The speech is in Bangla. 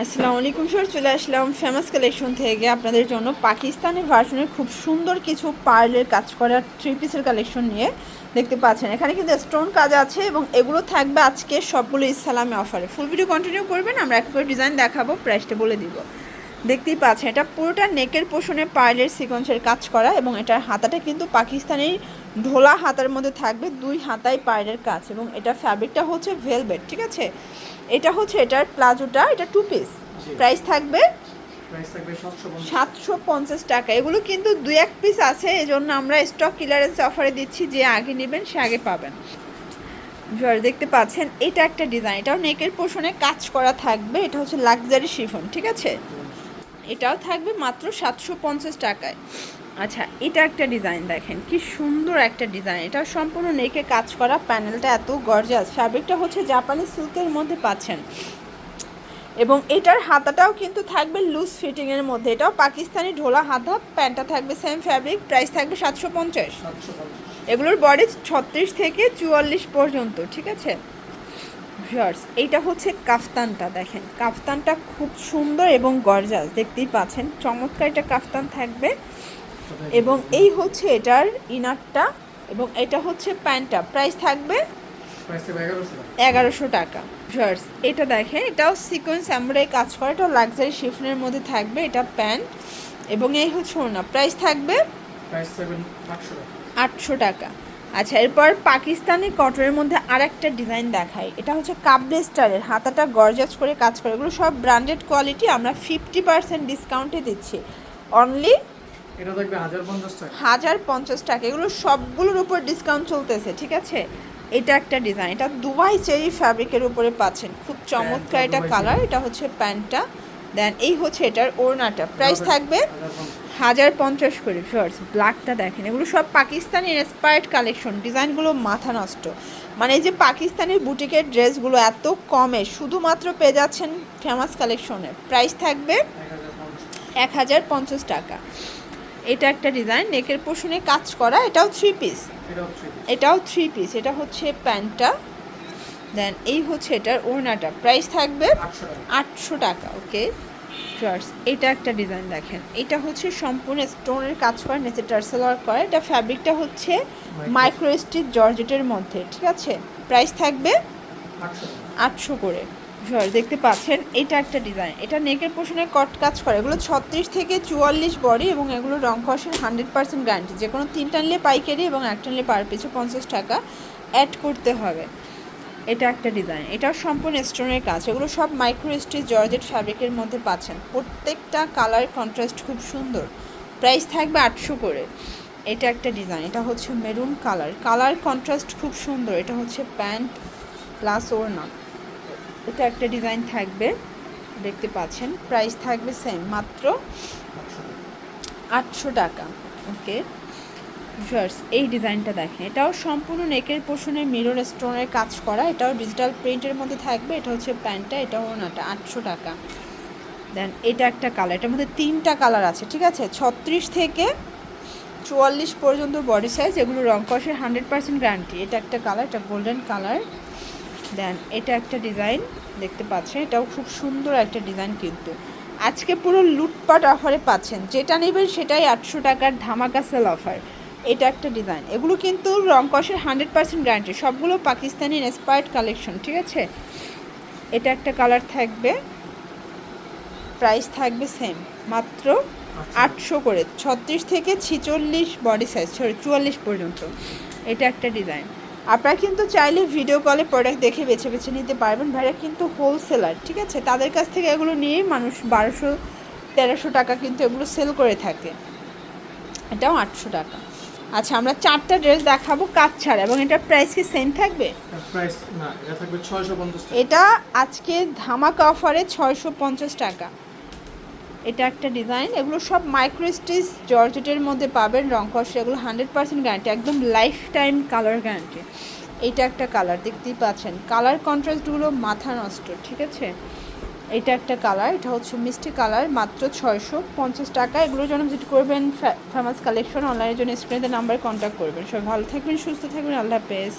আসসালামু আলাইকুম স্যার, চলে আসলাম ফেমাস কালেকশন থেকে আপনাদের জন্য পাকিস্তানি ভার্সনের খুব সুন্দর কিছু পার্লের কাজ করা থ্রি পিসের কালেকশন নিয়ে দেখতে পাচ্ছেন। এখানে কিন্তু স্টোন কাজ আছে এবং এগুলো থাকবে আজকে সবগুলো ইসলামে অফারে। ফুল ভিডিও কন্টিনিউ করবেন, আমরা এক করে ডিজাইন দেখাবো, প্রাইসটা বলে দিব। দেখতেই পাচ্ছেন এটা পুরোটা নেকের পোষণে পার্লের সিকোয়েন্সের কাজ করা এবং এটার হাতাটা কিন্তু পাকিস্তানি ঢোলা হাতার মধ্যে থাকবে, দুই হাতায় পার্লের কাজ এবং এটা ফ্যাব্রিকটা হচ্ছে ভেলভেট। ঠিক আছে, এটা হচ্ছে এটার প্লাজোটা, এটা টু পিস। প্রাইস থাকবে 750 টাকা। এগুলো কিন্তু দুই এক পিস আছে, এজন্য আমরা স্টক ক্লিয়ারেন্স অফারে দিচ্ছি, যে আগে নেবেন সে আগে পাবেন। দেখতে পাচ্ছেন এটা একটা ডিজাইন, এটাও নেকের পোষণে কাজ করা থাকবে, এটা হচ্ছে লাক্সারি শিফন। ঠিক আছে, এটাও থাকবে মাত্র 750 টাকায়। আচ্ছা, এটা একটা ডিজাইন দেখেন কি সুন্দর একটা ডিজাইন, এটা সম্পূর্ণ নেকে কাজ করা, প্যানেলটা এত গর্জিয়াস, ফ্যাব্রিকটা হচ্ছে জাপানি সিল্কের মধ্যে পাচ্ছেন এবং এটার হাতাটাও কিন্তু থাকবে লুজ ফিটিংয়ের মধ্যে, এটাও পাকিস্তানি ঢোলা হাতা, প্যান্টটা থাকবে সেম ফ্যাব্রিক, প্রাইস থাকবে 750। এগুলোর বডি 36 থেকে 44 পর্যন্ত। ঠিক আছে ভিউয়ার্স, এইটা হচ্ছে কাফতানটা, দেখেন কাফতানটা খুব সুন্দর এবং গর্জাস, দেখতেই পাচ্ছেন চমৎকার এটা কাফতান থাকবে এবং এই হচ্ছে এটার ইনারটা এবং এটা হচ্ছে প্যান্টটা, প্রাইস থাকবে 1100 টাকা। ভিউয়ার্স এটা দেখেন, এটাও সিকোয়েন্স এমব্রয়ডারি কাজ করা, এটাও লাক্সারি শিফনের মধ্যে থাকবে, এটা প্যান্ট এবং এই হচ্ছে ওড়না, প্রাইস থাকবে 800 টাকা। আচ্ছা, এরপর পাকিস্তানি কটনের মধ্যে আর একটা ডিজাইন দেখাই, এটা হচ্ছে কাবলে স্টাইলের, হাতাটা গর্জাস করে কাজ করে, এগুলো সব ব্র্যান্ডেড কোয়ালিটি, আমরা 50% ডিসকাউন্টে দিচ্ছি, অনলি এটা থাকবে 1050 টাকা। 1050 টাকা, এগুলো সবগুলোর উপর ডিসকাউন্ট চলতেছে। ঠিক আছে, এটা একটা ডিজাইন, এটা দুবাই চেরি ফ্যাব্রিকের উপরে পাচ্ছেন, খুব চমৎকার এটা কালার, এটা হচ্ছে প্যান্টটা, দেন এই হচ্ছে এটার ওড়নাটা, প্রাইস থাকবে 1050 করে। ফার্স্ট ব্ল্যাকটা দেখেন, এগুলো সব পাকিস্তানি ইন্সপায়ার্ড কালেকশন, ডিজাইনগুলো মাথা নষ্ট, মানে এই যে পাকিস্তানের বুটিকের ড্রেসগুলো এত কমে শুধুমাত্র পেয়ে যাচ্ছেন ফেমাস কালেকশনে, প্রাইস থাকবে 1050 টাকা। এটা একটা ডিজাইন নেকের পোষণে কাজ করা, এটাও থ্রি পিস, এটা হচ্ছে প্যান্টটা, দেন এই হচ্ছে এটার ওড়নাটা, প্রাইস থাকবে 800 টাকা। ওকে ফার্স্ট এটা একটা ডিজাইন দেখেন, এটা হচ্ছে সম্পূর্ণ স্টোনের কাজ করা, নিচে টার্সেল ওয়ার্ক করা, এটা ফ্যাব্রিকটা হচ্ছে মাইক্রো স্টিচ জর্জেটের মধ্যে। ঠিক আছে, প্রাইস থাকবে 800 করে। দেখতে পাচ্ছেন এটা একটা ডিজাইন, এটা নেকের পোষণে কট কাজ করে, এগুলো 36 থেকে 44 বডি এবং এগুলো রং কষের 100% গ্যারান্টি, যে কোনো 3টা নিলে পাইকারি এবং একটা নিলে পার পিছু 50 টাকা অ্যাড করতে হবে। এটা একটা ডিজাইন, এটাও সম্পূর্ণ স্টোনের কাজ, এগুলো সব মাইক্রো স্টিচ জর্জেট ফ্যাব্রিকের মধ্যে পাচ্ছেন, প্রত্যেকটা কালার কন্ট্রাস্ট খুব সুন্দর, প্রাইস থাকবে 800 করে। এটা একটা ডিজাইন, এটা হচ্ছে মেরুন কালার কন্ট্রাস্ট খুব সুন্দর, এটা হচ্ছে প্যান্ট প্লাস ওড়না, এটা একটা ডিজাইন থাকবে, দেখতে পাচ্ছেন প্রাইস থাকবে সেম, মাত্র 800 টাকা। ওকে ভিউয়ার্স, এই ডিজাইনটা দেখেন, এটাও সম্পূর্ণ নেকের পোষণে মিরর স্টোনের কাজ করা, এটাও ডিজিটাল প্রিন্টের মধ্যে থাকবে, এটা হচ্ছে প্যান্টটা, এটা ওড়নাটা, 800 টাকা। দেন এটা একটা কালার, এটার মধ্যে 3টা কালার আছে। ঠিক আছে, 36 থেকে 44 পর্যন্ত বডি সাইজ, এগুলো রং কষের 100% গ্যারান্টি। এটা একটা কালার, এটা গোল্ডেন কালার। দেন এটা একটা ডিজাইন দেখতে পাচ্ছেন, এটাও খুব সুন্দর একটা ডিজাইন, কিন্তু আজকে পুরো লুটপাট অফারে পাচ্ছেন, যেটা নেবেন সেটাই 800 টাকার ধামাকা সেল অফার। এটা একটা ডিজাইন, এগুলো কিন্তু রং কষের 100% গ্যারান্টি, সবগুলো পাকিস্তানি ইন্সপায়ার্ড কালেকশন। ঠিক আছে, এটা একটা কালার থাকবে, প্রাইস থাকবে সেম, মাত্র 800 করে, 36 থেকে 46 বডি সাইজ, 44 পর্যন্ত। এটা একটা ডিজাইন, আপনারা কিন্তু চাইলে ভিডিও কলে প্রোডাক্ট দেখে বেছে বেছে নিতে পারবেন, ভাইরা কিন্তু হোলসেলার। ঠিক আছে, তাদের কাছ থেকে এগুলো নিয়ে মানুষ 1200-1300 টাকা কিন্তু এগুলো সেল করে থাকে, এটাও 800 টাকা। আচ্ছা, আমরা 4টা ড্রেস দেখাবো কাজ ছাড়া এবং এটার প্রাইস কি সেম থাকবে? এটা আজকে ধামাকা অফারে 650 টাকা। এটা একটা ডিজাইন, এগুলো সব মাইক্রো স্টিচ জর্জেটের মধ্যে পাবেন, রং কষ, এগুলো 100% গ্যারান্টি, একদম লাইফ টাইম কালার গ্যারান্টি। এটা একটা কালার, দেখতেই পাচ্ছেন কালার কন্ট্রাস্টগুলো মাথা নষ্ট। ঠিক আছে, এটা একটা কালার, এটা হচ্ছে মিষ্টি কালার, মাত্র 650 টাকা। এগুলোর জন্য ভিজিট করবেন ফেমাস কালেকশন, অনলাইনের জন্য স্ক্রিনে নাম্বারে কন্ট্যাক্ট করবেন। সবাই ভালো থাকবেন, সুস্থ থাকবেন, আল্লাহ হাফেজ।